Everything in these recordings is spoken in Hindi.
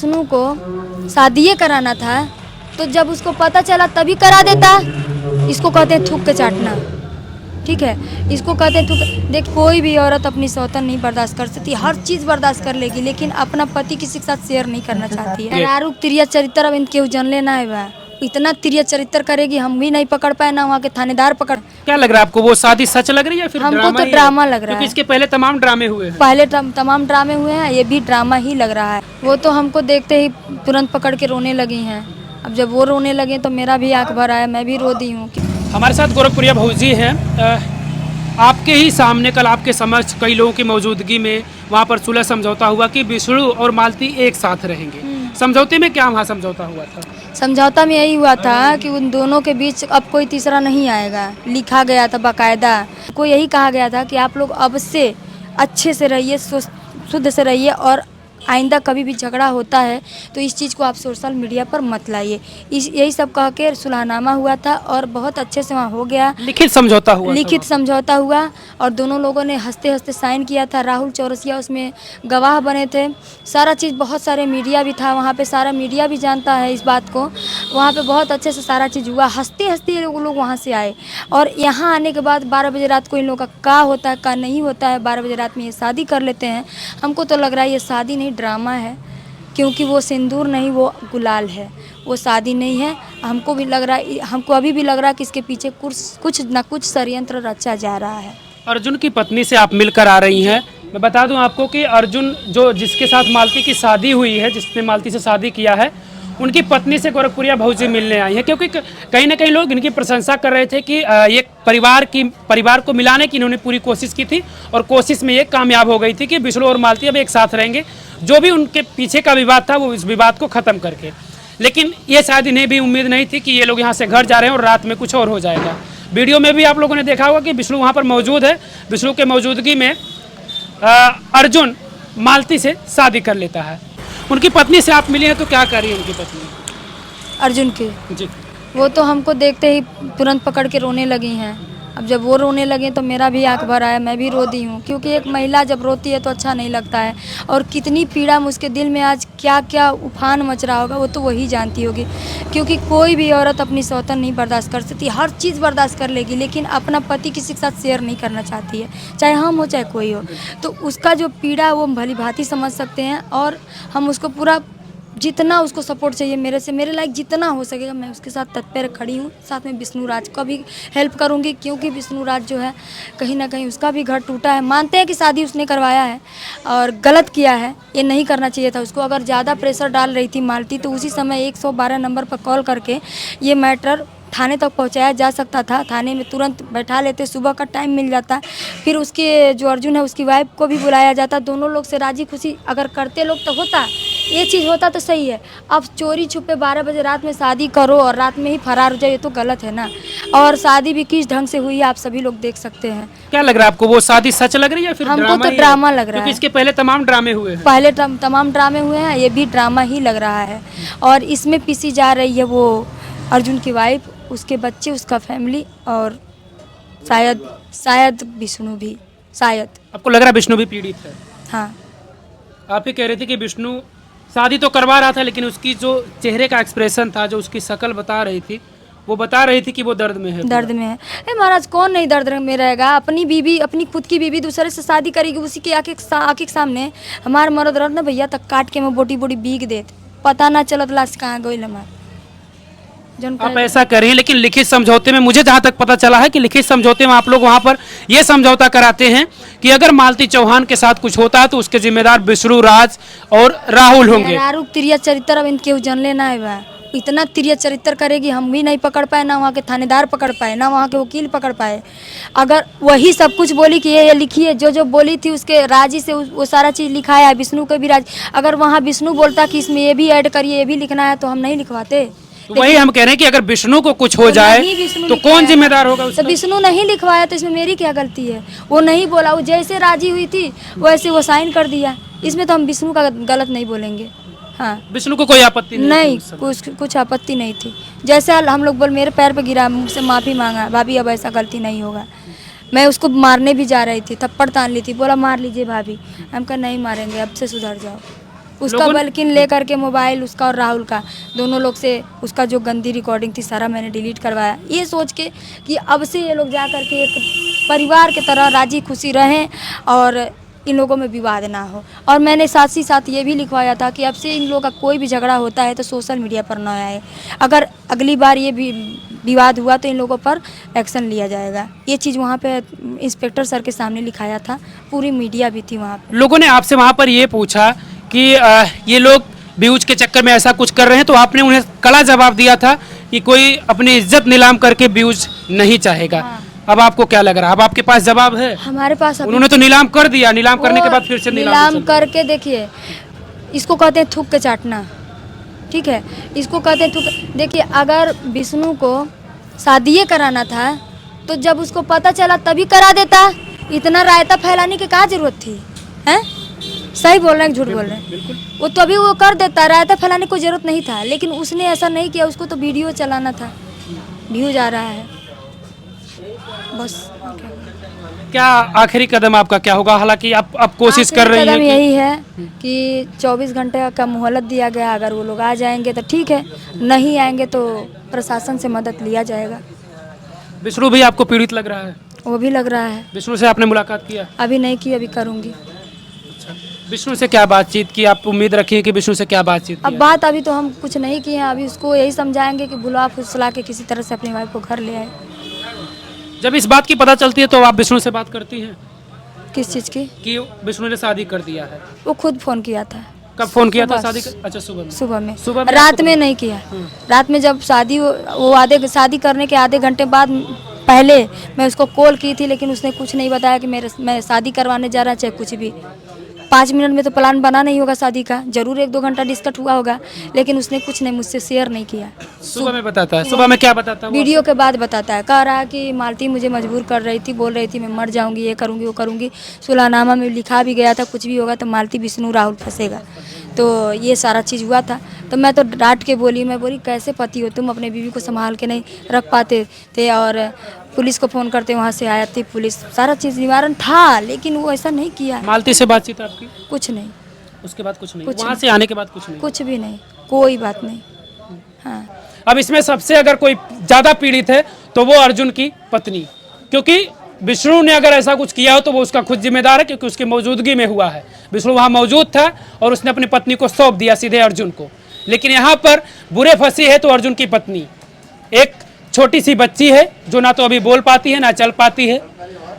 विष्णु को शादी कराना था तो जब उसको पता चला तभी करा देता। इसको कहते हैं थूक के चाटना, ठीक है, इसको कहते हैं थूक। देख, कोई भी औरत अपनी सौतन नहीं बर्दाश्त कर सकती, हर चीज़ बर्दाश्त कर लेगी, लेकिन अपना पति किसी के साथ शेयर नहीं करना चाहती है। आरुक तिरिया चरित्र अब इनके जन लेना है बा, इतना तिरिया चरित्र करेगी हम भी नहीं पकड़ पाए ना वहाँ के थानेदार पकड़। क्या लग रहा है आपको, वो शादी सच लग रही है या फिर हमको ड्रामा तो ही ड्रामा लग रहा क्योंकि है। इसके पहले तमाम ड्रामे हुए हैं। पहले तमाम ड्रामे हुए हैं, ये भी ड्रामा ही लग रहा है। वो तो हमको देखते ही तुरंत पकड़ के रोने लगी हैं। अब जब वो रोने लगे तो मेरा भी आंख भर आया, मैं भी रो दी हूँ। हमारे साथ गोरखपुरिया भौजी हैं। आपके ही सामने कल आपके समक्ष कई लोगों की मौजूदगी में वहाँ पर सुलह समझौता हुआ कि विष्णु और मालती एक साथ रहेंगे। समझौते में क्या वहाँ समझौता हुआ था? समझौता में यही हुआ था कि उन दोनों के बीच अब कोई तीसरा नहीं आएगा, लिखा गया था बाकायदा। को यही कहा गया था कि आप लोग अब से अच्छे से रहिए, शुद्ध से रहिए, और आइंदा कभी भी झगड़ा होता है तो इस चीज़ को आप सोशल मीडिया पर मत लाइए। यही सब कह के सुलहनामा हुआ था और बहुत अच्छे से वहाँ हो गया। लिखित समझौता हुआ? लिखित समझौता हुआ और दोनों लोगों ने हंसते हंसते साइन किया था। राहुल चौरसिया उसमें गवाह बने थे। सारा चीज़, बहुत सारे मीडिया भी था वहाँ पे, सारा मीडिया भी जानता है इस बात को। वहाँ पे बहुत अच्छे से सारा चीज़ हुआ, हंसते हंसते ये लोग वहाँ से आए। और यहाँ आने के बाद 12 बजे रात को इन लोगों का होता है का नहीं होता है, 12 बजे रात में ये शादी कर लेते हैं। हमको तो लग रहा है ये शादी नहीं, ड्रामा है, क्योंकि वो सिंदूर नहीं, वो गुलाल है, वो शादी नहीं है। हमको भी लग रहा है, हमको अभी भी लग रहा है कि इसके पीछे कुछ न कुछ षड्यंत्र रचा जा रहा है। अर्जुन की पत्नी से आप मिलकर आ रही हैं। मैं बता दूं आपको कि अर्जुन जिसके साथ मालती की शादी हुई है, जिसने मालती से शादी किया है, उनकी पत्नी से गोरखपुरिया भौजी मिलने आई है, क्योंकि कहीं ना कहीं लोग इनकी प्रशंसा कर रहे थे कि ये परिवार को मिलाने की इन्होंने पूरी कोशिश की थी और कोशिश में ये कामयाब हो गई थी कि विष्णु और मालती अब एक साथ रहेंगे। जो भी उनके पीछे का विवाद था वो इस विवाद को ख़त्म करके, लेकिन ये शायद इन्हें भी उम्मीद नहीं थी कि ये लोग यहाँ से घर जा रहे हैं और रात में कुछ और हो जाएगा। वीडियो में भी आप लोगों ने देखा होगा कि विष्णु वहाँ पर मौजूद है। विष्णु के मौजूदगी में अर्जुन मालती से शादी कर लेता है। उनकी पत्नी से आप मिले हैं तो क्या कर रही है उनकी पत्नी अर्जुन के? जी, वो तो हमको देखते ही तुरंत पकड़ के रोने लगी हैं। अब जब वो रोने लगे तो मेरा भी आंख भर आया, मैं भी रो दी हूँ, क्योंकि एक महिला जब रोती है तो अच्छा नहीं लगता है। और कितनी पीड़ा उसके दिल में आज क्या क्या उफान मच रहा होगा वो तो वही जानती होगी, क्योंकि कोई भी औरत अपनी सौतन नहीं बर्दाश्त कर सकती, हर चीज़ बर्दाश्त कर लेगी, लेकिन अपना पति किसी के साथ शेयर नहीं करना चाहती है, चाहे हम हो चाहे कोई हो। तो उसका जो पीड़ा वो भली भांति समझ सकते हैं, और हम उसको पूरा जितना उसको सपोर्ट चाहिए मेरे लायक जितना हो सकेगा मैं उसके साथ तत्पर खड़ी हूँ। साथ में विष्णु राज का भी हेल्प करूँगी, क्योंकि विष्णु राज जो है कहीं ना कहीं उसका भी घर टूटा है। मानते हैं कि शादी उसने करवाया है और गलत किया है, ये नहीं करना चाहिए था उसको। अगर ज़्यादा प्रेशर डाल रही थी मालती तो उसी समय 112 नंबर पर कॉल करके ये मैटर थाने तक पहुंचाया जा सकता था। थाने में तुरंत बैठा लेते, सुबह का टाइम मिल जाता, फिर उसके जो अर्जुन है उसकी वाइफ को भी बुलाया जाता, दोनों लोग से राजी खुशी अगर करते लोग तो होता, ये चीज़ होता तो सही है। अब चोरी छुपे 12 बजे रात में शादी करो और रात में ही फरार हो जाए, ये तो गलत है ना। और शादी भी किस ढंग से हुई है आप सभी लोग देख सकते हैं। क्या लग रहा है आपको, वो शादी सच लग रही है या फिर हमको ड्रामा तो ही ड्रामा लग रहा क्योंकि है। इसके पहले तमाम ड्रामे हुए हैं। पहले तमाम ड्रामे हुए हैं, ये भी ड्रामा ही लग रहा है। और इसमें पीसी जा रही है वो अर्जुन की वाइफ, उसके बच्चे, उसका फैमिली, और शायद विष्णु भी, शायद। आपको लग रहा है विष्णु भी पीड़ित है? हाँ। आप ही कह रहे थे कि विष्णु शादी तो करवा रहा था, लेकिन उसकी जो चेहरे का एक्सप्रेशन था, जो उसकी शक्ल बता रही थी, वो बता रही थी कि वो दर्द में है। दर्द में है। ए महाराज, कौन नहीं दर्द में रहेगा? अपनी बीवी, अपनी खुद की बीवी दूसरे से शादी करेगी, उसी के आँख के सामने हमारे मरद रह ना भैया तक काट के मैं बोटी बीग देत, पता ना चलत लाश कहाँ गई हमार। आप ऐसा करें, लेकिन लिखित समझौते में मुझे जहां तक पता चला है कि लिखित समझौते में आप लोग वहां पर यह समझौता कराते हैं कि अगर मालती चौहान के साथ कुछ होता है तो उसके जिम्मेदार विष्णु राज और राहुल होंगे। आरुक तिरिया चरित्र अब इनके जन लेना है बा, इतना तिरिया चरित्र करेगी हम भी नहीं पकड़ पाए, ना वहाँ के थानेदार पकड़ पाए, ना वहाँ के वकील पकड़ पाए। अगर वही सब कुछ बोली कि ये लिखिए, जो बोली थी उसके राजी से वो सारा चीज़ लिखाया है, विष्णु के भी राज। अगर वहाँ विष्णु बोलता कि इसमें ये भी ऐड करिए, ये भी लिखना है, तो हम नहीं लिखवाते। तो वही हम कह रहे हैं कि अगर विष्णु को कुछ हो जाए तो कौन जिम्मेदार होगा उसका? तो विष्णु नहीं लिखवाया तो इसमें मेरी क्या गलती है? वो नहीं बोला, वो जैसे राजी हुई थी वैसे वो साइन कर दिया, इसमें तो हम विष्णु का गलत नहीं बोलेंगे। हाँ, विष्णु को कोई आपत्ति नहीं, कुछ आपत्ति नहीं थी। जैसे हम लोग बोल, मेरे पैर पे गिरा, मुझसे माफ़ी मांगा, भाभी अब ऐसा गलती नहीं होगा। मैं उसको मारने भी जा रही थी, थप्पड़ तान ली थी, बोला मार लीजिए भाभी, हम कहा नहीं मारेंगे, अब से सुधर जाओ। उसका बल्किन ले करके मोबाइल उसका और राहुल का दोनों लोग से उसका जो गंदी रिकॉर्डिंग थी सारा मैंने डिलीट करवाया, ये सोच के कि अब से ये लोग जा करके एक परिवार की तरह राजी खुशी रहें और इन लोगों में विवाद ना हो। और मैंने साथ ही साथ ये भी लिखवाया था कि अब से इन लोगों का कोई भी झगड़ा होता है तो सोशल मीडिया पर ना आए, अगर अगली बार ये भी विवाद हुआ तो इन लोगों पर एक्शन लिया जाएगा। ये चीज़ वहाँ पे इंस्पेक्टर सर के सामने लिखाया था, पूरी मीडिया भी थी वहाँ पे। लोगों ने आपसे वहाँ पर ये पूछा कि ये लोग व्यूज के चक्कर में ऐसा कुछ कर रहे हैं, तो आपने उन्हें कड़ा जवाब दिया था कि कोई अपनी इज्जत नीलाम करके व्यूज नहीं चाहेगा। हाँ। अब आपको क्या लग रहा है, अब आपके पास जवाब है? हमारे पास उन्होंने तो नीलाम कर दिया, नीलाम करने के बाद फिर से नीलाम करके देखिए, इसको कहते हैं थूक के चाटना, ठीक है, इसको कहते हैं थूक। देखिए अगर विष्णु को शादी कराना था तो जब उसको पता चला तभी करा देता, इतना रायता फैलाने की क्या जरूरत थी? हैं? सही बोल रहे हैं झूठ बोल रहे हैं? वो तभी वो कर देता, रायता फैलाने की जरूरत नहीं था, लेकिन उसने ऐसा नहीं किया, उसको तो वीडियो चलाना था, व्यूज आ रहा है बस। क्या आखिरी कदम आपका क्या होगा? हालांकि आप कोशिश कर रही हैं कदम कि यही है कि 24 घंटे का मोहलत दिया गया, अगर वो लोग आ जाएंगे तो ठीक है, नहीं आएंगे तो प्रशासन से मदद लिया जाएगा। विष्णु भी आपको पीड़ित लग रहा है? वो भी लग रहा है। विष्णु से आपने मुलाकात किया? अभी नहीं की, अभी करूँगी। विष्णु से क्या बातचीत की? आप उम्मीद रखिए कि विष्णु से क्या बातचीत अब की? बात अभी तो हम कुछ नहीं किए हैं, अभी उसको यही समझाएंगे कि बुला फुसला के किसी तरह से अपनी वाइफ को घर ले आए। जब इस बात की पता चलती है तो आप विष्णु से बात करती हैं किस चीज़ की? कि विष्णु ने शादी कर दिया है? वो खुद फ़ोन किया था। कब फोन किया था सुबह। शादी कर? अच्छा सुबह में। सुबह में रात में नहीं किया। रात में जब शादी वो आधे शादी करने के आधे घंटे बाद पहले मैं उसको कॉल की थी, लेकिन उसने कुछ नहीं बताया कि मैं शादी करवाने जा रहा, चाहे कुछ भी। 5 मिनट में तो प्लान बना नहीं होगा शादी का, जरूर 1-2 घंटा डिस्कस हुआ होगा, लेकिन उसने कुछ नहीं मुझसे शेयर नहीं किया। सुबह में बताता है? सुबह में क्या बताता है वो? वीडियो के बाद बताता है, कह रहा है कि मालती मुझे मजबूर कर रही थी, बोल रही थी मैं मर जाऊंगी, ये करूंगी वो करूंगी। सुलहनामा में लिखा भी गया था कुछ भी होगा तो मालती विष्णु राहुल फंसेगा, तो ये सारा चीज़ हुआ था। तो मैं तो डांट के बोली, मैं बोली कैसे पति हो तुम, अपने बीवी को संभाल के नहीं रख पाते थे, और पुलिस को फ़ोन करते वहाँ से आया थी पुलिस, सारा चीज़ निवारण था, लेकिन वो ऐसा नहीं किया। मालती से बातचीत आपकी? कुछ नहीं, उसके बाद कुछ नहीं? कुछ वहाँ से आने के बाद कुछ नहीं? कुछ भी नहीं, कोई बात नहीं। हाँ, अब इसमें सबसे अगर कोई ज्यादा पीड़ित है तो वो अर्जुन की पत्नी, क्योंकि विष्णु ने अगर ऐसा कुछ किया हो तो वो उसका खुद जिम्मेदार है, क्योंकि उसकी मौजूदगी में हुआ है। विष्णु वहाँ मौजूद था और उसने अपनी पत्नी को सौंप दिया सीधे अर्जुन को। लेकिन यहाँ पर बुरे फंसी है तो अर्जुन की पत्नी, एक छोटी सी बच्ची है जो ना तो अभी बोल पाती है ना चल पाती है,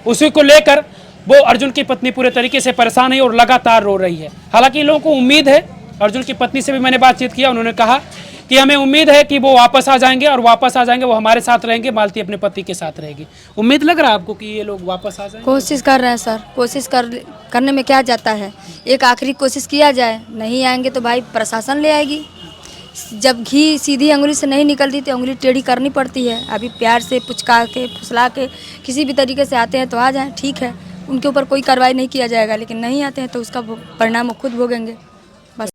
उसी को लेकर वो अर्जुन की पत्नी पूरे तरीके से परेशान है और लगातार रो रही है। हालांकि इन लोगों को उम्मीद है, अर्जुन की पत्नी से भी मैंने बातचीत किया, उन्होंने कहा कि हमें उम्मीद है कि वो वापस आ जाएंगे, और वापस आ जाएंगे वो हमारे साथ रहेंगे, मालती अपने पति के साथ रहेगी। उम्मीद लग रहा है आपको कि ये लोग वापस आ जाएंगे? कोशिश कर रहे हैं सर, कोशिश करने में क्या जाता है, एक आखिरी कोशिश किया जाए। नहीं आएंगे तो भाई प्रशासन ले आएगी। जब घी सीधी अंगुली से नहीं निकलती तो अंगुली टेढ़ी करनी पड़ती है। अभी प्यार से पुचका के फुसला के किसी भी तरीके से आते हैं तो आ जाएं, ठीक है, उनके ऊपर कोई कार्रवाई नहीं किया जाएगा, लेकिन नहीं आते हैं तो उसका परिणाम वो खुद भोगेंगे।